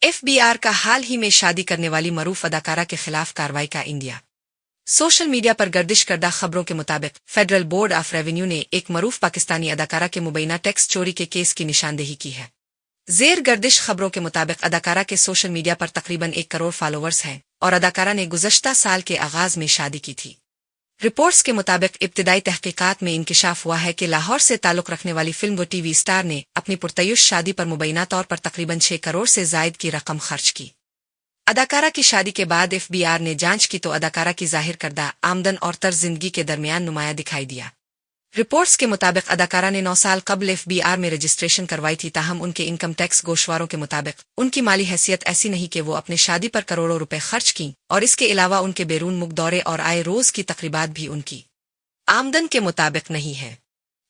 FBR का हाल ही में शादी करने वाली मरूफ अदाकारा के खिलाफ कार्रवाई का इंडिया। सोशल मीडिया पर गर्दिश करदा खबरों के मुताबिक फेडरल बोर्ड ऑफ रेवेन्यू ने एक मरूफ पाकिस्तानी अदाकारा के मुबैना टैक्स चोरी के केस की निशानदेही की है। जेर गर्दिश खबरों के मुताबिक अदाकारा के सोशल मीडिया पर तकरीबन 1 करोड़ फॉलोअर्स हैं और अदाकारा ने गुज़श्ता साल के आगाज में शादी की थी। रिपोर्ट्स के मुताबिक इब्तिदाई तहकीकात में इंकिशाफ हुआ है कि लाहौर से ताल्लुक रखने वाली फिल्म व टीवी स्टार ने अपनी पुरतयुश शादी पर मुबैना तौर पर तकरीबन 6 करोड़ से जायद की रकम खर्च की। अदाकारा की शादी के बाद FBR ने जांच की तो अदाकारा की जाहिर करदा आमदन और तर्ज जिंदगी के दरमियान नुमाया दिखाई दिया। रिपोर्ट्स के मुताबिक अदाकारा ने 9 साल कबल FBR में रजिस्ट्रेशन करवाई थी, ताहम उनके इनकम टैक्स गोशवारों के मुताबिक उनकी माली हैसियत ऐसी नहीं कि वो अपने शादी पर करोड़ों रुपए खर्च की और इसके अलावा उनके बैरून मुल्क दौरे और आए रोज की तकरीबात भी उनकी आमदन के मुताबिक नहीं है।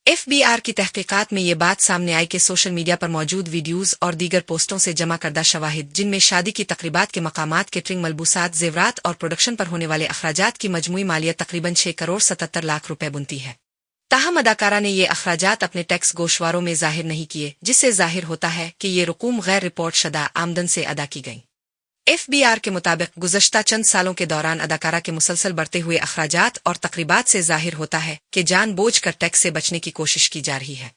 FBR की तहकीकात में ये बात सामने आई कि सोशल मीडिया पर मौजूद वीडियोज और दीगर पोस्टों से जमा करदा शवाहिद, जिनमें शादी की तकरीबात के मकामात, केटरिंग, मलबूसात, जेवरात और प्रोडक्शन पर होने वाले अखराजात की मजमूई मालियत तकरीबन 6 करोड़ 77 लाख रुपए बनती है। ताहम अदाकारा ने ये अखराजात अपने टैक्स गोशवारों में जाहिर नहीं किए, जिससे जाहिर होता है कि ये रकूम गैर रिपोर्ट शदा आमदन से अदा की गई। FBR के मुताबिक गुज़श्ता चंद सालों के दौरान अदाकारा के मुसलसल बढ़ते हुए अखराजात और तकरीबात से जाहिर होता है कि जानबूझ कर टैक्स से बचने की कोशिश की जा रही है।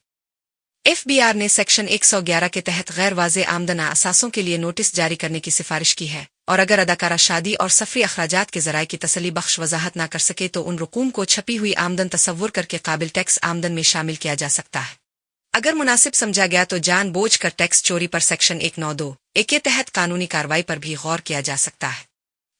FBR ने सेक्शन 111 के तहत गैर वाज़े आमदन असासों के लिए नोटिस जारी करने की सिफारिश की है और अगर अदाकारा शादी और सफरी अखराजात के ज़राए की तसल्ली बख्श वजाहत न कर सके तो उन रकूम को छपी हुई आमदन तसव्वुर करके काबिल टैक्स आमदन में शामिल किया जा सकता है। अगर मुनासिब समझा गया तो जानबूझ कर टैक्स चोरी पर सेक्शन 192(a) के तहत कानूनी कार्रवाई पर भी गौर किया जा सकता है।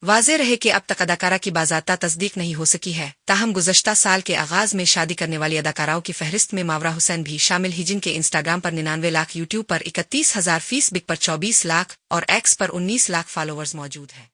वाज़े रहे कि अब तक अदाकारा की बाज़ाब्ता तस्दीक नहीं हो सकी है, ताहम गुज़श्ता साल के आगाज में शादी करने वाली अदाकाराओं की फहरिस्त में मावरा हुसैन भी शामिल ही, जिनके इंस्टाग्राम पर 99 लाख, यूट्यूब पर 31,000, फेसबुक पर 24 लाख और एक्स पर 19 लाख फॉलोअर्स मौजूद हैं।